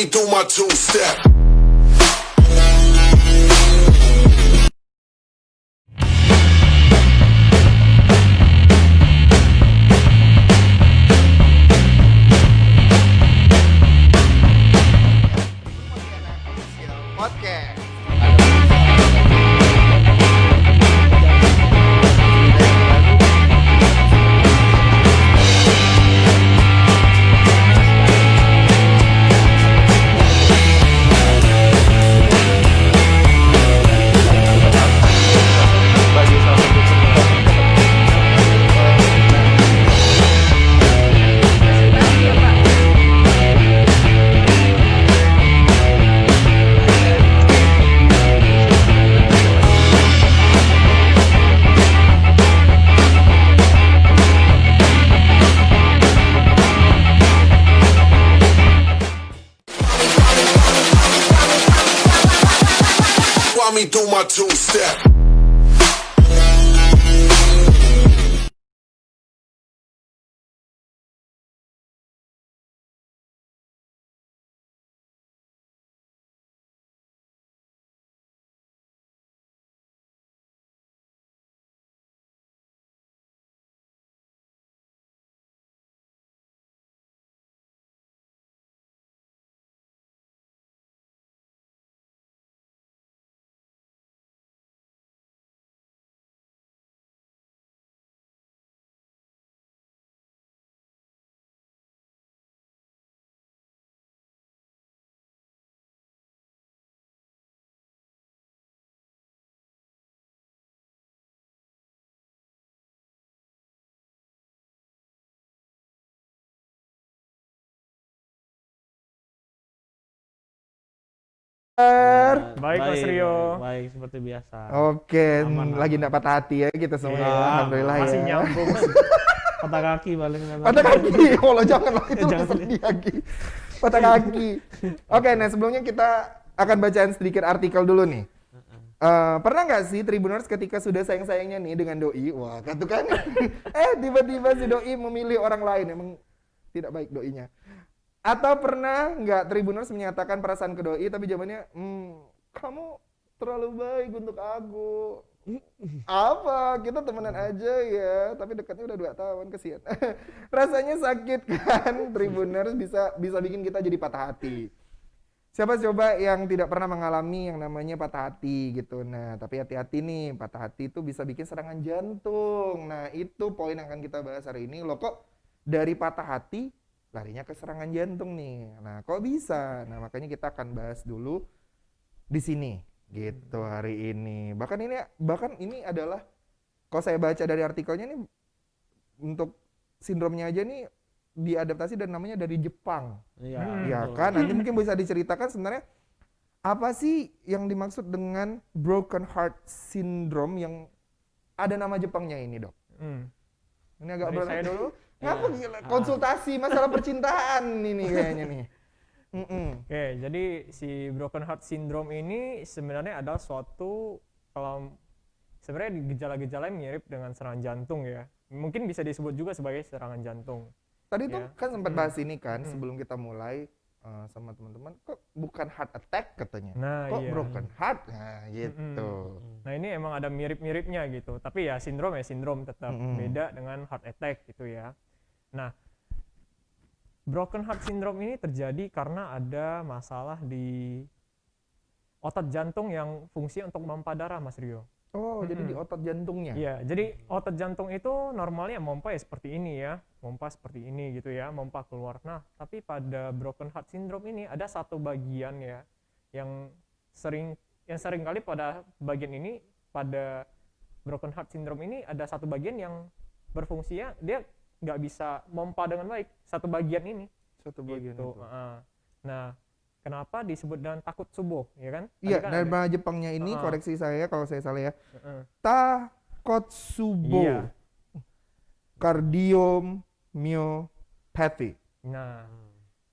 me do my two-step. Podcast. Want me do my two-step. Baik, Mas Rio. Baik, seperti biasa. Oke, Aman. lagi dapat hati ya kita semua. Iya, Alhamdulillah Masih ya. nyambung. Patah kaki paling. Patah kaki, kalau jangan lah itu Jangan. sedih lagi. Patah kaki. Oke, nah sebelumnya kita akan bacaan sedikit artikel dulu nih. Pernah nggak sih Tribuners ketika sudah sayang-sayangnya nih dengan doi, wah kan tuh kan, tiba-tiba si doi memilih orang lain, emang tidak baik doinya. Atau pernah nggak Tribuners menyatakan perasaan ke doi tapi jawabannya, kamu terlalu baik untuk aku. Apa? Kita temenan aja ya, tapi dekatnya udah 2 tahun, kesian. Rasanya sakit kan, Tribuners bisa bikin kita jadi patah hati. Siapa coba yang tidak pernah mengalami yang namanya patah hati gitu. Nah, tapi hati-hati nih, patah hati itu bisa bikin serangan jantung. Nah, itu poin yang akan kita bahas hari ini. Loh kok dari patah hati larinya ke serangan jantung nih. Nah, kok bisa? Nah, makanya kita akan bahas dulu di sini gitu hari ini. Bahkan ini adalah kalau saya baca dari artikelnya nih untuk sindromnya aja nih diadaptasi dan namanya dari Jepang. Iya. Ya betul. kan, nanti mungkin bisa diceritakan sebenarnya apa sih yang dimaksud dengan broken heart syndrome yang ada nama Jepangnya ini, Dok? Ini agak Dari berat. saya dulu. Ngapa gila? Konsultasi masalah percintaan ini kayaknya nih. Oke, jadi si broken heart syndrome ini sebenarnya adalah suatu, kalau sebenarnya gejala-gejalanya mirip dengan serangan jantung ya. Mungkin bisa disebut juga sebagai serangan jantung. Tadi tuh Ya. kan sempat bahas ini kan sebelum kita mulai sama teman-teman, kok bukan heart attack katanya. Nah, Kok iya. broken heart? Nah, gitu. Nah, ini emang ada mirip-miripnya gitu. Tapi ya sindrom tetap beda dengan heart attack gitu ya. Nah, broken heart syndrome ini terjadi karena ada masalah di otot jantung yang fungsi untuk memompa darah, Mas Rio. Oh, jadi di otot jantungnya. Iya, jadi otot jantung itu normalnya mompa ya seperti ini ya, mompa seperti ini gitu ya, mompa keluar. Nah, tapi pada broken heart syndrome ini ada satu bagian ya yang sering kali pada bagian ini, pada broken heart syndrome ini ada satu bagian yang berfungsinya dia nggak bisa mompa dengan baik, satu bagian ini. Satu bagian Gitu. itu. Nah, kenapa disebut dengan takut subuh, ya kan? Tadi Iya, kan nama Jepangnya ini Heeh. koreksi saya kalau saya salah ya. Heeh. Takotsubo. Iya. Cardiomyopathy. Nah,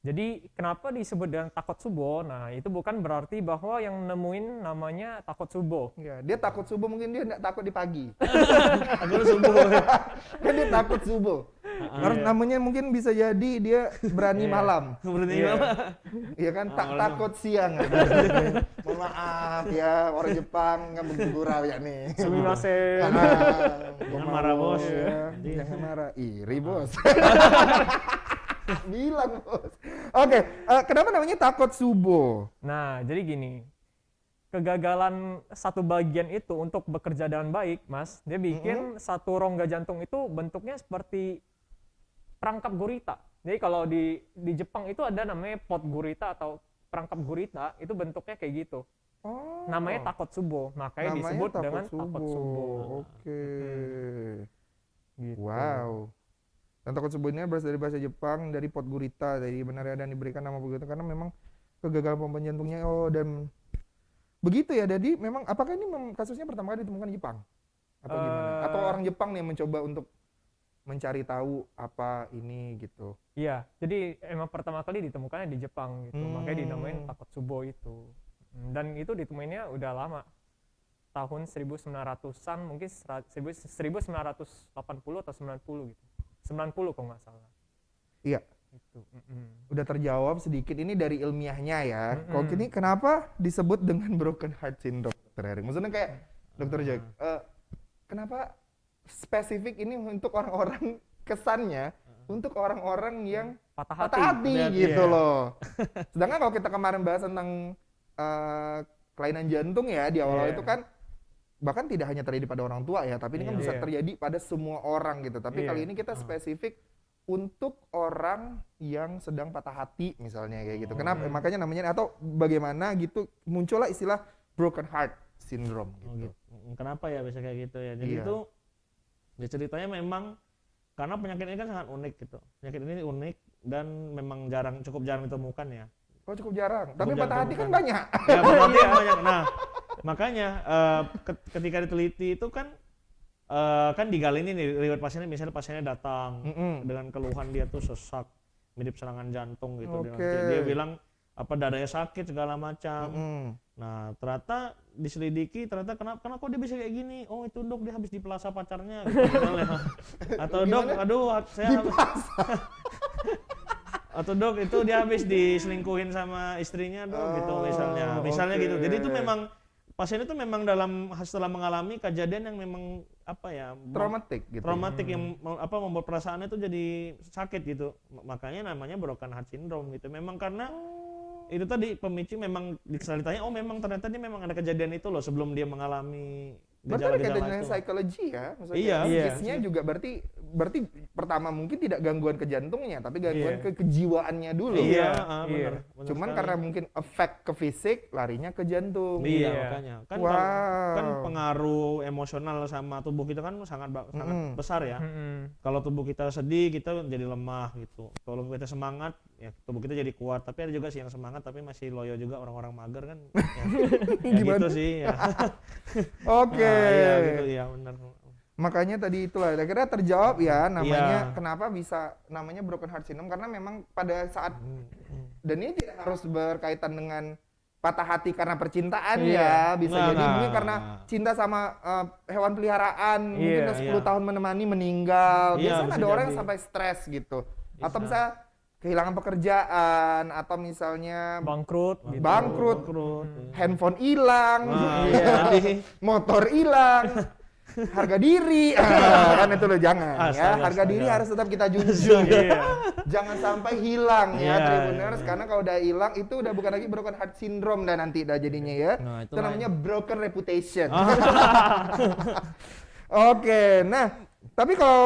jadi kenapa disebut dengan Takotsubo? Nah, itu bukan berarti bahwa yang nemuin namanya Takotsubo. Ya, dia takut subuh, mungkin dia nggak takut di pagi. Aku subuh. Kan dia takut subuh. Karena namanya mungkin bisa jadi dia berani malam. Berarti Iya. Iya kan, tak takut siang. Mohon maaf ya, orang Jepang nggak begitu gurau ya nih. Sumimasen. Jangan marah, Bos. Ya. Jadi- Jangan marah. Iri bos. Bilang bos. Oke, kenapa namanya Takotsubo? Nah, jadi gini, kegagalan satu bagian itu untuk bekerja dengan baik, Mas, dia bikin satu rongga jantung itu bentuknya seperti perangkap gurita. Jadi kalau di Jepang itu ada namanya pot gurita atau perangkap gurita, itu bentuknya kayak gitu. Oh. Namanya Takotsubo, makanya disebut dengan Takotsubo. Oke. Gitu. Wow. Dan Takotsubo ini berasal dari bahasa Jepang, dari pot gurita, dari benar dan diberikan nama begitu karena memang kegagalan pompa jantungnya. Oh, dan begitu ya. Jadi memang apakah ini kasusnya pertama kali ditemukan di Jepang? Atau gimana? Atau orang Jepang nih yang mencoba untuk mencari tahu apa ini gitu. Iya, jadi emang pertama kali ditemukannya di Jepang gitu, makanya dinamain Takotsubo itu. Dan itu ditemuinnya udah lama, tahun 1900-an, mungkin 1980 atau 90 gitu. 90 kalau nggak salah. Iya. Itu. Udah terjawab sedikit ini dari ilmiahnya ya. Kalau gini kenapa disebut dengan broken heart syndrome, Dr. Erik? Maksudnya kayak Dr. Jack, kenapa spesifik ini untuk orang-orang kesannya untuk orang-orang yang Patah patah hati gitu Iya. loh. Sedangkan kalau kita kemarin bahas tentang kelainan jantung ya di awal Iya. itu kan bahkan tidak hanya terjadi pada orang tua ya, tapi ini kan bisa Iya. terjadi pada semua orang gitu. Tapi Iya. kali ini kita spesifik untuk orang yang sedang patah hati misalnya kayak gitu. Kenapa? Makanya namanya atau bagaimana gitu muncullah istilah broken heart syndrome Oh, gitu. gitu. Kenapa ya bisa kayak gitu ya? Jadi Iya. itu ya ceritanya memang karena penyakit ini kan sangat unik gitu. Penyakit ini unik dan memang cukup jarang ditemukan ya. Oh cukup jarang. Tapi Cukup patah jarang hati kan ditemukan. banyak. Ya, berarti banyak. Nah, makanya ketika diteliti itu kan kan digali ini nih riwayat pasiennya, misalnya pasiennya datang dengan keluhan dia tuh sesak, mirip serangan jantung gitu. Oke. Dia bilang apa dadanya sakit segala macam. Nah, ternyata diselidiki ternyata kenapa kok dia bisa kayak gini? Oh, itu dok dia habis dipelasa pacarnya gitu misalnya. Atau dok, aduh saya atau dok itu dia habis diselingkuhin sama istrinya dok gitu misalnya. Misalnya oke. gitu. Jadi itu memang pasien itu memang setelah mengalami kejadian yang memang apa ya Traumatik gitu. traumatik yang membuat perasaannya itu jadi sakit gitu. Makanya namanya broken heart syndrome gitu. Memang karena itu tadi pemicu memang ditanya oh memang ternyata dia memang ada kejadian itu loh sebelum dia mengalami Berarti ada gejala-gejala kaitannya itu. psikologi ya, maksudnya Iya. psikisnya juga berarti pertama mungkin tidak gangguan ke jantungnya, tapi gangguan ke kejiwaannya dulu. Iya, Iya. benar. Cuman karena mungkin efek ke fisik, larinya ke jantung. Iya, Iya. makanya kan Wow. kan pengaruh emosional sama tubuh kita kan sangat besar ya. Kalau tubuh kita sedih kita jadi lemah gitu. Kalau kita semangat ya tubuh kita jadi kuat. Tapi ada juga sih yang semangat tapi masih loyo juga orang-orang mager kan. Ya Gimana? gitu sih ya. Oke. Nah, iya gitu ya benar. Makanya tadi itulah akhirnya terjawab ya namanya Iya. kenapa bisa namanya broken heart syndrome karena memang pada saat dan ini tidak harus berkaitan dengan patah hati karena percintaan ya, bisa Enggak, jadi mungkin enggak. karena cinta sama hewan peliharaan, mungkin udah 10 Iya. tahun menemani meninggal. Iya, Biasanya bisa ada orang yang jadi. sampai stres gitu. Atau Bisa. misalnya kehilangan pekerjaan atau misalnya Bangkrut gitu. bangkrut, Bangkrut. handphone hilang, Nah, iya. motor hilang, harga diri, kan itu loh jangan ya, Astaga, harga diri astaga. harus tetap kita junjung, Iya. jangan sampai hilang ya Iya, Tribuners, iya. karena kalau udah hilang itu udah bukan lagi broken heart syndrome dan nanti dah jadinya ya, Nah, itu itu namanya broken reputation. Ah. Oke, nah tapi kalau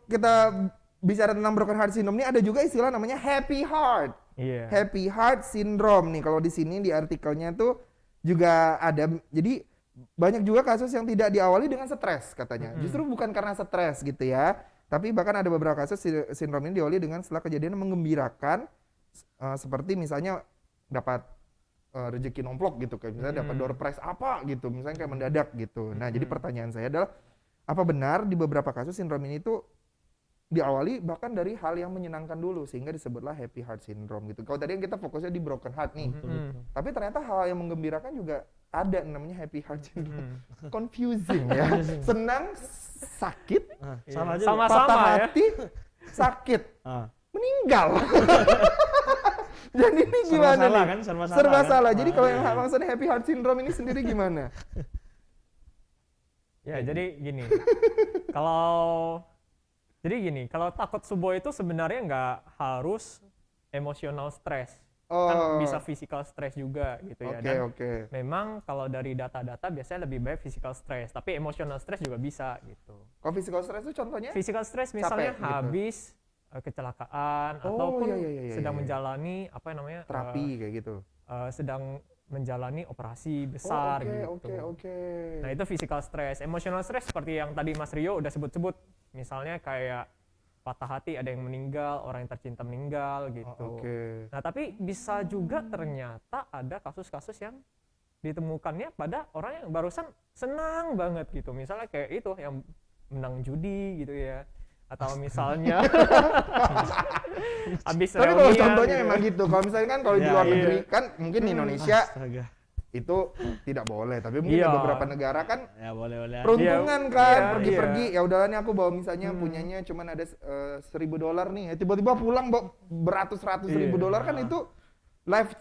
kita bicara tentang broken heart syndrome ini ada juga istilah namanya happy heart. Iya. Happy heart syndrome nih kalau di sini di artikelnya tuh juga ada, jadi banyak juga kasus yang tidak diawali dengan stres katanya. Justru bukan karena stres gitu ya, tapi bahkan ada beberapa kasus sindrom ini diawali dengan setelah kejadian yang menggembirakan, seperti misalnya dapat rezeki nomplok gitu, kayak misalnya dapat door prize apa gitu, misalnya kayak mendadak gitu. Nah jadi pertanyaan saya adalah apa benar di beberapa kasus sindrom ini tuh diawali bahkan dari hal yang menyenangkan dulu sehingga disebutlah happy heart syndrome gitu. Kalau tadi yang kita fokusnya di broken heart nih, tapi ternyata hal yang menggembirakan juga ada namanya happy heart syndrome. Confusing ya, senang, sakit, Nah, salah aja. Sama-sama patah ya. hati, sakit, Ah. meninggal. Jadi ini Serba gimana salah nih? kan, serba salah Serba kan? salah. Jadi kalau yang Iya. maksudnya happy heart syndrome ini sendiri gimana? Ya, jadi gini. Kalau takut subuh itu sebenarnya nggak harus emosional stres. Kan bisa physical stress juga gitu ya. Oke, Dan oke. memang kalau dari data-data biasanya lebih baik physical stress, tapi emotional stress juga bisa gitu. Kalau physical stress itu contohnya? Physical stress misalnya Capek gitu. habis kecelakaan Oh, ataupun iya, sedang iya. menjalani apa namanya Terapi kayak gitu. sedang menjalani operasi besar gitu. Oke. Nah, itu physical stress. Emotional stress seperti yang tadi Mas Rio udah sebut-sebut. Misalnya kayak patah hati, ada yang meninggal, orang yang tercinta meninggal gitu. Oke. Nah, tapi bisa juga ternyata ada kasus-kasus yang ditemukannya pada orang yang barusan senang banget gitu. Misalnya kayak itu yang menang judi gitu ya. Atau misalnya habis Tapi kalau reunian contohnya gitu. memang gitu. Kalau misalnya kan kalau di Iya, luar iya. negeri kan mungkin di Indonesia Astaga. itu tidak boleh. Tapi mungkin Iya. di beberapa negara kan Ya boleh. peruntungan Iya, kan iya, pergi-pergi ya udahlah nih aku bawa misalnya punyanya cuman ada $1,000 nih ya tiba-tiba pulang bawa beratus-ratus ribu Iya. dolar kan itu life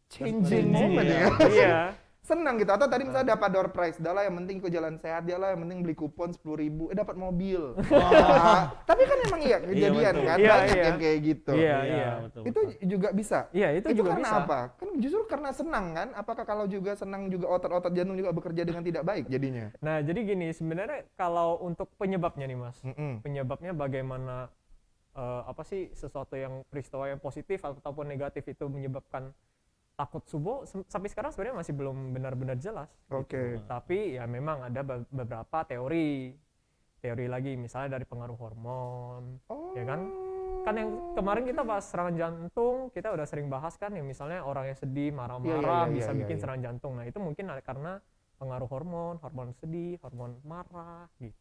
changing Changing, moment iya. ya. Iya. Senang gitu atau tadi misalnya dapat door prize dah lah yang penting kok jalan sehat dia lah yang penting beli kupon 10.000 dapat mobil. Wah, tapi kan emang iya kejadian betul. kan Iya, banyak iya. yang kayak gitu. Iya. betul. Itu juga bisa. Iya, itu juga karena bisa. apa? Kan justru karena senang kan? Apakah kalau juga senang juga otot-otot jantung juga bekerja dengan tidak baik jadinya? Nah, jadi gini, sebenarnya kalau untuk penyebabnya nih, Mas. Mm-mm. Penyebabnya bagaimana apa sih sesuatu yang peristiwa yang positif ataupun negatif itu menyebabkan takut subuh sampai sekarang sebenarnya masih belum benar-benar jelas. Oke. Gitu. Tapi ya memang ada beberapa teori lagi, misalnya dari pengaruh hormon, Oh. ya kan? Kan yang kemarin kita bahas serangan jantung, kita udah sering bahas kan ya, misalnya orang yang sedih, marah-marah Iya, bisa iya, bikin iya. serangan jantung. Nah, itu mungkin karena pengaruh hormon sedih, hormon marah gitu.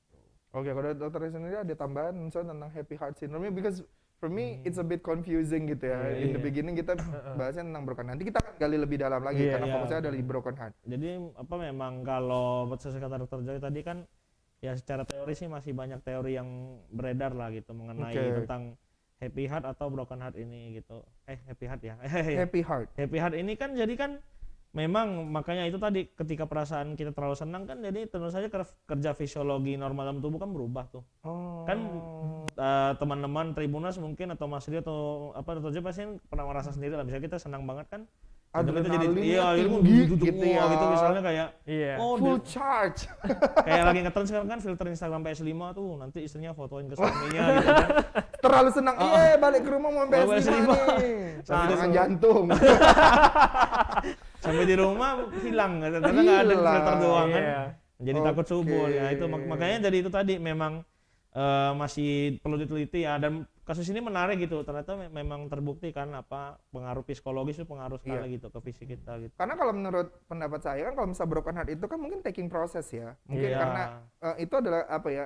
Oke, kalau dokter sendiri ada tambahan misalnya tentang happy heart syndrome because for me it's a bit confusing gitu ya. In the Iya. beginning kita bahasnya tentang broken heart. Nanti kita akan gali lebih dalam lagi Iya, karena iya. fokusnya ada di broken heart. Jadi apa memang kalau sesuai kata dokter Joy tadi kan ya secara teori sih masih banyak teori yang beredar lah gitu mengenai Oke. tentang happy heart atau broken heart ini gitu. Happy heart ya. Happy heart. Happy heart ini kan jadi kan memang makanya itu tadi ketika perasaan kita terlalu senang kan jadi tentu saja kerja fisiologi normal dalam tubuh kan berubah tuh. Oh. Kan teman-teman Tribuners mungkin atau Mas Rio atau apa Dr. Joy pasti pernah merasa sendiri lah misalnya kita senang banget kan jantung kita jadi Adrenalinnya ilmu tinggi gitu gitu ya. gitu misalnya kayak Iya. oh Full charge. kayak lagi ngetren sekarang kan filter Instagram PS5 tuh nanti istrinya fotoin ke suaminya gitu kan. Terlalu senang. Balik ke rumah mau Bawa PS5 PS5. nih. Serangan jantung. Sampai di rumah hilang karena nggak ada Hilang. filter doang kan. Iya. Jadi takut Oke. subuh ya itu makanya dari itu tadi memang masih perlu diteliti ya dan kasus ini menarik gitu ternyata memang terbukti kan apa pengaruh psikologis itu pengaruh sekali gitu ke fisik kita gitu. Karena kalau menurut pendapat saya kan kalau misalnya broken heart itu kan mungkin taking process ya. Mungkin Iya. karena itu adalah apa ya?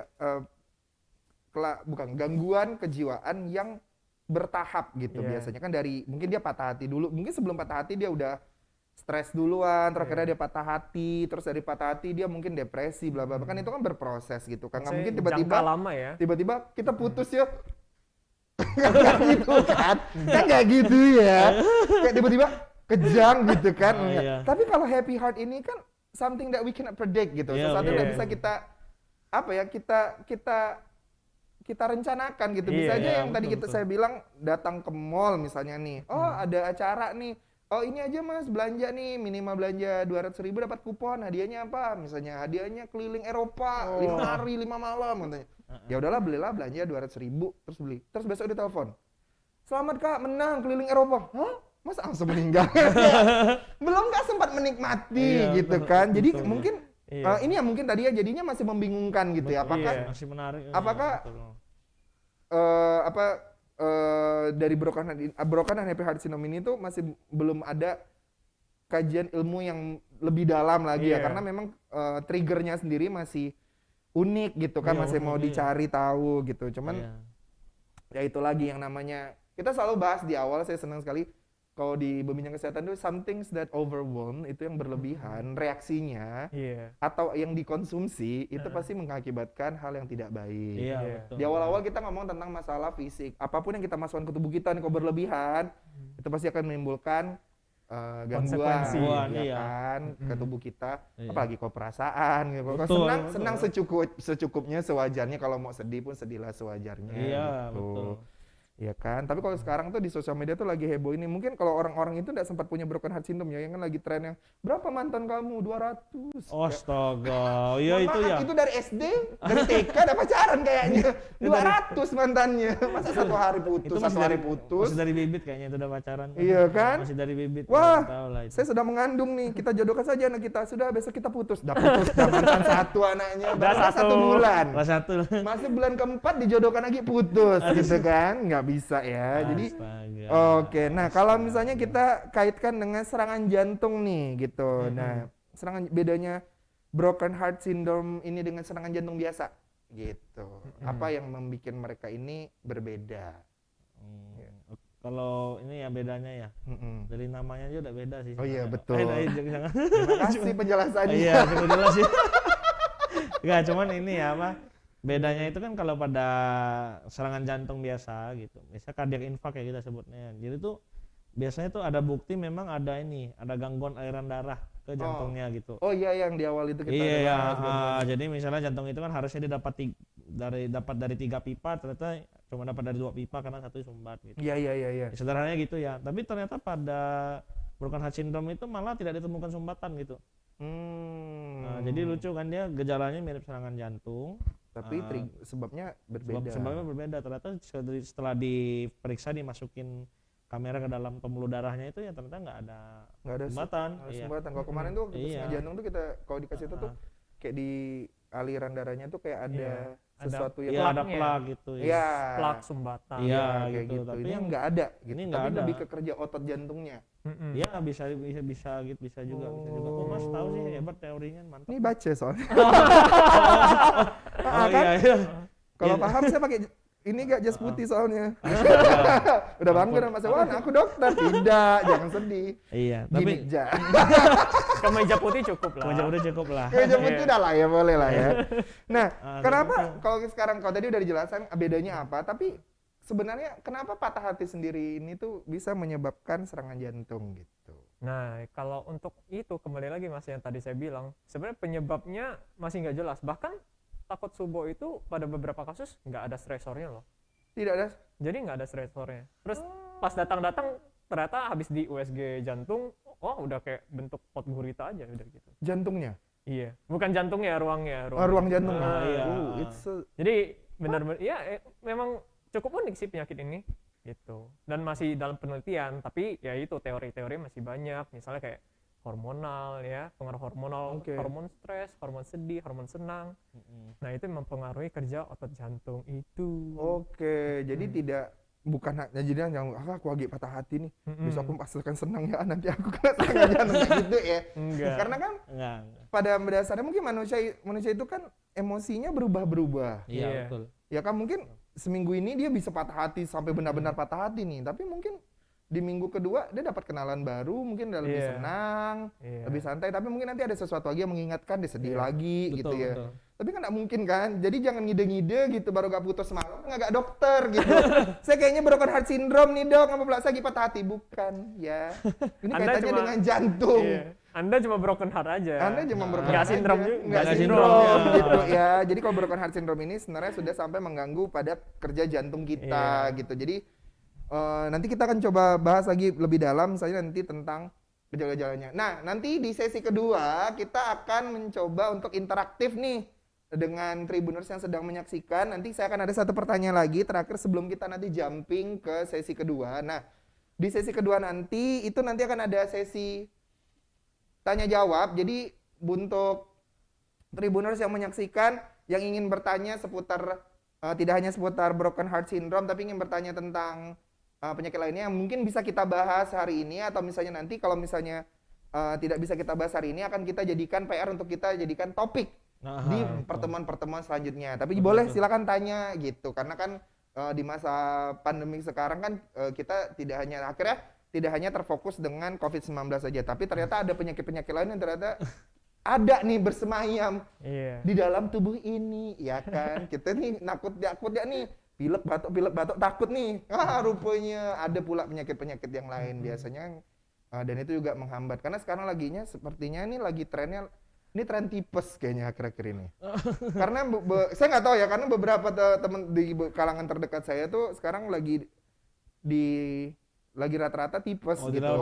Bukan gangguan kejiwaan yang bertahap gitu Iya. biasanya kan dari mungkin dia patah hati dulu. Mungkin sebelum patah hati dia udah stres duluan, terus akhirnya dia patah hati, terus dari patah hati dia mungkin depresi bla bla bla. Kan itu kan berproses gitu. Kan nggak Maksudnya mungkin tiba-tiba jangka lama ya. tiba-tiba kita putus ya. Nggak gitu kan nggak gitu ya kayak tiba-tiba kejang gitu kan Oh, Nggak. iya. Tapi kalau happy heart ini kan something that we cannot predict gitu Iya, sesuatu yang nggak iya. bisa kita apa ya kita rencanakan gitu bisa Iya, aja iya, yang tadi betul, saya bilang datang ke mall misalnya nih ada acara nih oh ini aja mas belanja nih minimal belanja 200.000 dapat kupon hadiahnya apa misalnya hadiahnya keliling Eropa 5 hari 5 malam katanya ya udahlah belilah belanja 200.000 terus beli terus besok ditelepon selamat kak menang keliling Eropa hah mas langsung meninggal belum nggak sempat menikmati Iya, gitu betul, kan jadi betul. mungkin Iya. ini ya mungkin tadi ya jadinya masih membingungkan gitu ya apakah Iya. Masih menarik. Apakah- Betul. dari broken and happy heart syndrome ini tuh masih belum ada kajian ilmu yang lebih dalam lagi ya Iya. karena memang triggernya sendiri masih unik gitu kan Iya, masih mau unik, iya. dicari tahu gitu cuman Iya. ya itu lagi yang namanya kita selalu bahas di awal saya senang sekali kalau di bimbingan kesehatan itu some things that overwhelm itu yang berlebihan reaksinya Iya. atau yang dikonsumsi itu pasti mengakibatkan hal yang tidak baik. Iya, Iya. betul. Di awal-awal kita ngomong tentang masalah fisik, apapun yang kita masukkan ke tubuh kita nih kalau berlebihan itu pasti akan menimbulkan gangguan, Konsekuensi. ya Iya. kan, ke tubuh kita, Iya. apalagi kalau perasaan gitu. Kalau Betul, senang betul. secukupnya, sewajarnya. Kalau mau sedih pun sedihlah sewajarnya. Iya, gitu. betul. Ya kan, tapi kalau sekarang tuh di sosial media tuh lagi heboh ini. Mungkin kalau orang-orang itu nggak sempat punya broken heart syndrome ya, yang kan lagi tren yang berapa mantan kamu? 200. Astaga, iya Mohon itu maaf, ya. itu dari SD, dari TK ada pacaran kayaknya. 200 mantannya. Masa satu hari putus, satu hari putus. Masih dari bibit kayaknya itu udah pacaran. Iya kan? Masih dari bibit. Wah, nggak tahu lah itu. saya sudah mengandung nih, kita jodohkan saja anak kita. Sudah, besok kita putus. Udah putus, udah mantan satu anaknya. Udah Baru satu. 1 bulan. Kelas 1. Masih bulan keempat dijodohkan lagi putus, gitu kan? Nggak bisa ya. Jadi, oke. Nah, kalau misalnya kita kaitkan dengan serangan jantung nih, gitu. Nah, serangan bedanya broken heart syndrome ini dengan serangan jantung biasa, gitu. Apa yang membuat mereka ini berbeda? Kalau ini ya bedanya ya. Mm-mm. Dari namanya aja udah beda sih. Oh iya, sebenarnya. betul. Jangan. Terima kasih penjelasannya. Iya, cukup jelas sih. Enggak, cuman ini ya apa? Bedanya itu kan kalau pada serangan jantung biasa gitu. Misalnya cardiac infarct kayak kita sebutnya. Jadi tuh biasanya tuh ada bukti memang ada gangguan aliran darah ke jantungnya gitu. Oh iya, yang di awal itu kita Iya, ada ya. bahas gitu. Jadi misalnya jantung itu kan harusnya dia dapat dari 3 pipa, ternyata cuma dapat dari 2 pipa karena satu sumbat gitu. Iya. Ya, sederhananya gitu ya. Tapi ternyata pada broken heart syndrome itu malah tidak ditemukan sumbatan gitu. Nah, jadi lucu kan dia gejalanya mirip serangan jantung. Tapi sebabnya berbeda. Sebabnya berbeda. Ternyata setelah diperiksa dimasukin kamera ke dalam pembuluh darahnya itu ya ternyata nggak ada sumbatan. Nggak ada Iya. sumbatan. Kalau kemarin tuh waktu Iya. serangan jantung tuh kita kalau dikasih itu tuh kayak di aliran darahnya tuh kayak ada Ada sesuatu Iya, yang ada plaknya. plak gitu. Iya. Plak sumbatan. Iya, kayak gitu. gitu. Tapi Ini yang nggak ada gitu. ini nggak Tapi ada. lebih ke kerja otot jantungnya. Mm-mm. Iya bisa gitu bisa juga. Oh Mas tahu sih hebat teorinya mantap. Ini baca soalnya. Oh iya iya. Kalau Iya. paham saya pakai ini gak jas putih soalnya. Udah bangga sama saya, wah aku dokter. Tidak, jangan sedih. Iya, Gini, tapi Ja. Kemeja putih cukup lah. kemeja udah cukup lah. Jas putih udah lah ya, boleh lah ya. Nah, Ah, kenapa betul. kalau sekarang kalau tadi udah dijelasin bedanya apa, tapi sebenarnya kenapa patah hati sendiri ini tuh bisa menyebabkan serangan jantung gitu? Nah, kalau untuk itu kembali lagi Mas yang tadi saya bilang, sebenarnya penyebabnya masih nggak jelas. Bahkan takut subo itu pada beberapa kasus nggak ada stresornya loh. Tidak ada. Jadi nggak ada stresornya. Terus pas datang-datang ternyata habis di USG jantung, oh udah kayak bentuk pot gurita aja udah gitu. Jantungnya. Iya, bukan jantungnya, ruangnya. Ruang jantung. iya. It's a- Jadi benar-benar ya memang cukup unik sih penyakit ini gitu. Dan masih dalam penelitian, tapi ya itu teori-teori masih banyak. Misalnya kayak hormonal ya, pengaruh hormonal, Oke. hormon stres, hormon sedih, hormon senang. Nah, itu mempengaruhi kerja otot jantung itu. Oke, jadi tidak bukan hanya jadi yang aku lagi patah hati nih. Besok aku pasti akan senang ya nanti aku kena serangan jantung kayak gitu ya. Enggak. Karena kan Enggak. pada dasarnya mungkin manusia itu kan emosinya berubah-berubah. Iya, Iya. betul. Ya kan mungkin seminggu ini dia bisa patah hati sampai benar-benar patah hati nih, tapi mungkin di minggu kedua dia dapat kenalan baru, mungkin dia lebih Iya. senang, Iya. lebih santai, tapi mungkin nanti ada sesuatu lagi yang mengingatkan dia sedih lagi gitu Betul, ya. betul. Tapi kan nggak mungkin kan, jadi jangan ngide-ngide gitu baru gak putus semalam, nggak dokter gitu. Saya kayaknya broken heart syndrome nih dok, apa pula saya lagi patah hati, bukan ya. Ini Anda kaitannya cuma- dengan jantung. Iya. Anda cuma broken heart aja. Anda cuma broken Nggak heart sindrom aja. juga. Nggak Nggak sindrom sindrom. gitu ya. Jadi kalau broken heart syndrome ini sebenarnya sudah sampai mengganggu pada kerja jantung kita Iya. gitu. Jadi nanti kita akan coba bahas lagi lebih dalam misalnya nanti tentang gejala-gejalanya. Nah, nanti di sesi kedua kita akan mencoba untuk interaktif nih dengan Tribuners yang sedang menyaksikan. Nanti saya akan ada satu pertanyaan lagi terakhir sebelum kita nanti jumping ke sesi kedua. Nah, di sesi kedua nanti itu nanti akan ada sesi tanya jawab. Jadi untuk Tribuners yang menyaksikan yang ingin bertanya seputar tidak hanya seputar broken heart syndrome tapi ingin bertanya tentang penyakit lainnya yang mungkin bisa kita bahas hari ini atau misalnya nanti kalau misalnya tidak bisa kita bahas hari ini akan kita jadikan PR untuk kita jadikan topik di pertemuan-pertemuan selanjutnya. Tapi boleh silakan tanya gitu karena kan di masa pandemi sekarang kan kita tidak hanya akhirnya tidak hanya terfokus dengan COVID-19 saja, tapi ternyata ada penyakit-penyakit lain yang ternyata ada nih bersemayam Iya. di dalam tubuh ini, ya kan? Kita nih takut ya nih, pilek batuk takut nih. Rupanya ada pula penyakit-penyakit yang lain biasanya, dan itu juga menghambat. Karena sekarang sepertinya ini lagi trennya, ini tren tipes kayaknya akhir-akhir ini. Karena saya nggak tahu ya, karena beberapa teman di kalangan terdekat saya tuh sekarang lagi rata-rata tipes gitu.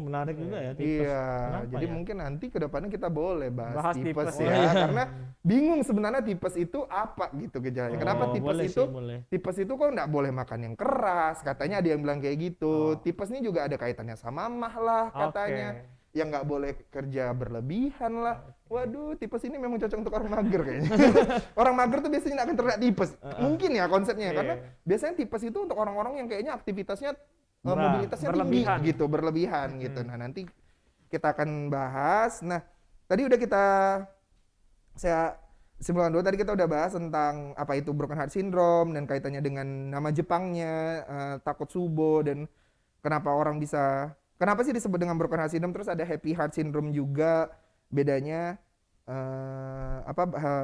Menarik juga ya tipes. Iya, Kenapa jadi ya? mungkin nanti ke depannya kita boleh bahas tipes tipes ya, ya. karena bingung sebenarnya tipes itu apa gitu gejalanya. Kenapa tipes boleh itu? sih, boleh. Tipes itu kok nggak boleh makan yang keras, katanya ada yang bilang kayak gitu. Oh. Tipes ini juga ada kaitannya sama mah lah katanya. Oke. Yang nggak boleh kerja berlebihan lah. Waduh, tipes ini memang cocok untuk orang mager kayaknya. Orang mager tuh biasanya nggak akan terkena tipes. Mungkin ya konsepnya, Iya. karena biasanya tipes itu untuk orang-orang yang kayaknya aktivitasnya Berat. mobilitasnya tinggi Berlebihan. gitu, berlebihan gitu. Nah, nanti kita akan bahas. Nah, tadi udah saya simpulkan dulu, tadi kita udah bahas tentang apa itu broken heart syndrome dan kaitannya dengan nama Jepangnya, Takotsubo, dan kenapa sih disebut dengan broken heart syndrome. Terus ada happy heart syndrome juga, bedanya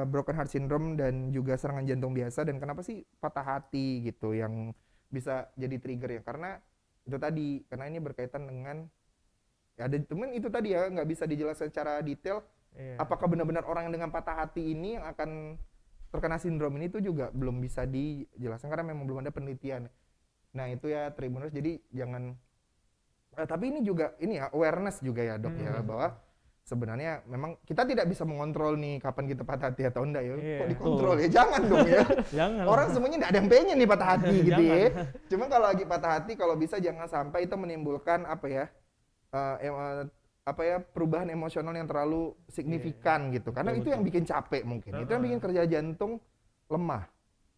broken heart syndrome dan juga serangan jantung biasa, dan kenapa sih patah hati gitu yang bisa jadi trigger ya, karena itu tadi, karena ini berkaitan dengan ya, ada temen itu tadi ya, nggak bisa dijelaskan secara detail. Iya. Apakah benar-benar orang yang dengan patah hati ini yang akan terkena sindrom ini, itu juga belum bisa dijelaskan karena memang belum ada penelitian. Nah itu ya Tribuners, jadi jangan tapi ini juga awareness juga ya dok ya, bahwa sebenarnya memang kita tidak bisa mengontrol nih kapan kita patah hati atau enggak ya. Iya. Kok dikontrol ya, jangan dong ya. Jangan. Orang semuanya nggak ada yang pengen nih patah hati gitu ya. Cuma kalau lagi patah hati, kalau bisa jangan sampai itu menimbulkan perubahan emosional yang terlalu signifikan gitu. Karena itu yang bikin capek mungkin. Itu yang bikin kerja jantung lemah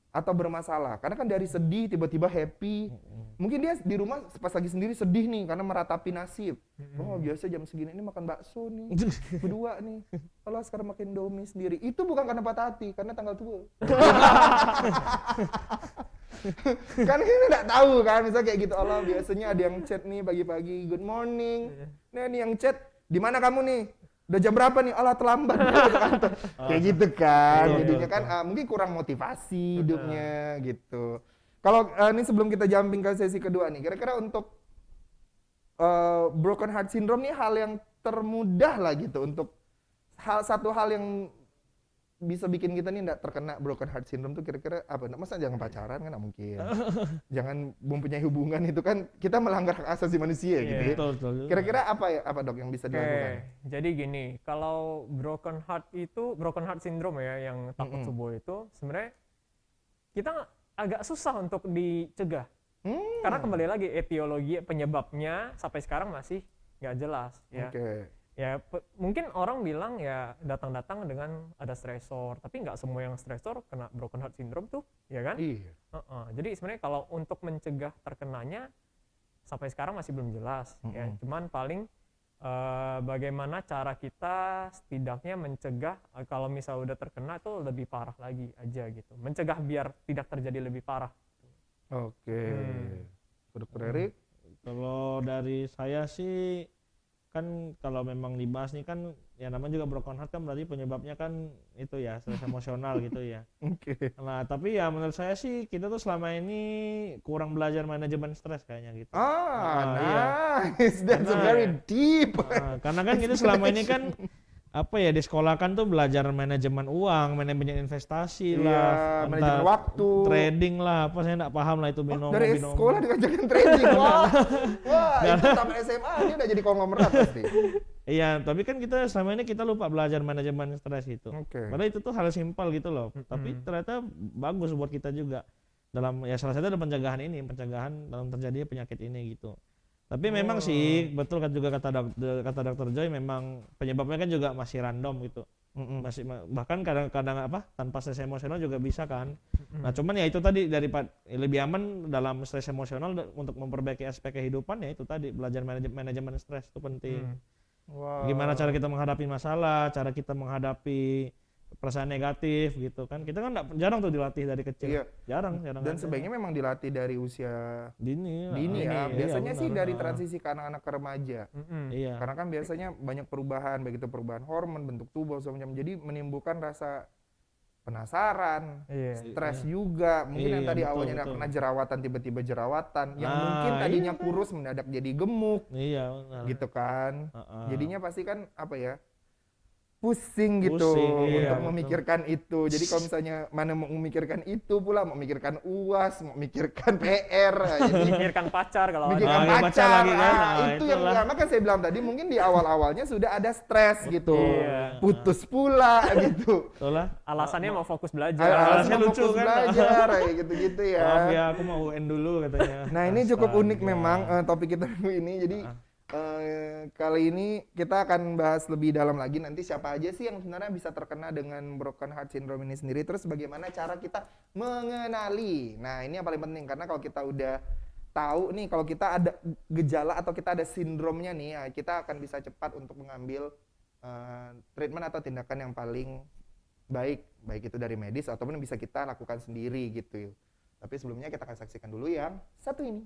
atau bermasalah. Karena kan dari sedih tiba-tiba happy. Mungkin dia di rumah pas lagi sendiri sedih nih karena meratapi nasib. Oh, biasa jam segini ini makan bakso nih. Berdua nih. Kalau sekarang makin Indomie sendiri. Itu bukan karena patah hati, karena tanggal tua. Kan kita nggak tahu kan, misalnya kayak gitu. Allah, biasanya ada yang chat nih pagi-pagi, good morning. Nah, ini yang chat, di mana kamu nih? Udah jam berapa nih? Allah, terlambat. Kayak gitu kan. Jadinya kan mungkin kurang motivasi hidupnya gitu. Kalau ini sebelum kita jumping ke sesi kedua nih, kira-kira untuk broken heart syndrome nih hal yang termudah lah gitu untuk satu hal yang bisa bikin kita nih nggak terkena broken heart syndrome tuh kira-kira apa? Masa jangan pacaran kan nggak mungkin. Jangan mempunyai hubungan, itu kan kita melanggar hak asasi manusia gitu ya. Betul. Kira-kira apa dok yang bisa dilakukan? Jadi gini, kalau broken heart syndrome ya, yang Takotsubo itu sebenarnya kita agak susah untuk dicegah. Karena kembali lagi etiologi penyebabnya sampai sekarang masih nggak jelas ya. Ya mungkin orang bilang ya datang-datang dengan ada stresor, tapi nggak semua yang stresor kena broken heart syndrome tuh, ya kan? Iya. Jadi sebenarnya kalau untuk mencegah terkenanya sampai sekarang masih belum jelas ya. Cuman paling bagaimana cara kita setidaknya mencegah kalau misal udah terkena itu lebih parah lagi aja gitu. Mencegah biar tidak terjadi lebih parah. Oke. Dokter Erik? Kalau dari saya sih, kan kalau memang dibahas nih kan ya namanya juga broken heart kan berarti penyebabnya kan itu ya stres emosional gitu ya. Oke. Nah tapi ya menurut saya sih kita tuh selama ini kurang belajar manajemen stres kayaknya gitu. Nice. That's very deep. Karena kan kita selama ini kan di sekolah kan tuh belajar manajemen uang, manajemen investasi lah, manajemen waktu, trading lah, apa saya nggak paham lah itu binomo. Dari sekolah diajarkan trading. Wah, itu sampai SMA dia udah jadi konglomerat pasti. Iya, tapi kan kita selama ini kita lupa belajar manajemen stres itu. Padahal itu tuh hal simpel gitu loh. Tapi ternyata bagus buat kita juga dalam ya salah satu dalam pencegahan dalam terjadi penyakit ini gitu. Tapi memang sih betul kan juga kata Dr. Joy, memang penyebabnya kan juga masih random gitu. Masih bahkan kadang-kadang tanpa stres emosional juga bisa kan. Nah, cuman ya itu tadi lebih aman dalam stres emosional untuk memperbaiki aspek kehidupan ya itu tadi belajar manajemen stres itu penting. Gimana cara kita menghadapi masalah, cara kita menghadapi perasaan negatif gitu kan. Kita kan jarang tuh dilatih dari kecil. Iya. Jarang Dan ada. sebaiknya memang dilatih dari usia dini dini ya. iya, Biasanya sih benar. dari transisi ke anak-anak ke remaja. Iya. Karena kan biasanya banyak perubahan, baik itu perubahan hormon, bentuk tubuh, segala macam. Jadi menimbulkan rasa penasaran, Iya. stres juga. Mungkin yang Iya, tadi betul, awalnya betul. kena jerawatan, tiba-tiba jerawatan. Yang Nah, mungkin tadinya iya. kurus mendadak jadi gemuk, Iya, benar. gitu kan. Heeh. Jadinya pasti kan apa ya? Pusing gitu Pusing, untuk iya, betul. memikirkan itu. Jadi kalau misalnya mana mau memikirkan itu pula, mau memikirkan UAS, mau memikirkan PR, jadi Mikirkan pacar kalau ada. mikirkan iya, pacar pacar, lagi kan. Nah, itu yang itulah. ya, makanya saya bilang tadi mungkin di awal-awalnya sudah ada stres gitu, Iya. putus pula gitu. Betul lah. Alasannya mau fokus belajar. Alasannya Alasan lucu fokus kan. belajar kayak gitu-gitu ya. Maaf ya, aku mau UN dulu katanya. Nah ini cukup unik Astaga. memang topik kita minggu ini. Jadi kali ini kita akan bahas lebih dalam lagi nanti siapa aja sih yang sebenarnya bisa terkena dengan broken heart syndrome ini sendiri. Terus bagaimana cara kita mengenali. Nah ini yang paling penting karena kalau kita udah tahu nih kalau kita ada gejala atau kita ada sindromnya nih, ya, kita akan bisa cepat untuk mengambil treatment atau tindakan yang paling baik itu dari medis ataupun yang bisa kita lakukan sendiri gitu. Tapi sebelumnya kita akan saksikan dulu yang satu ini.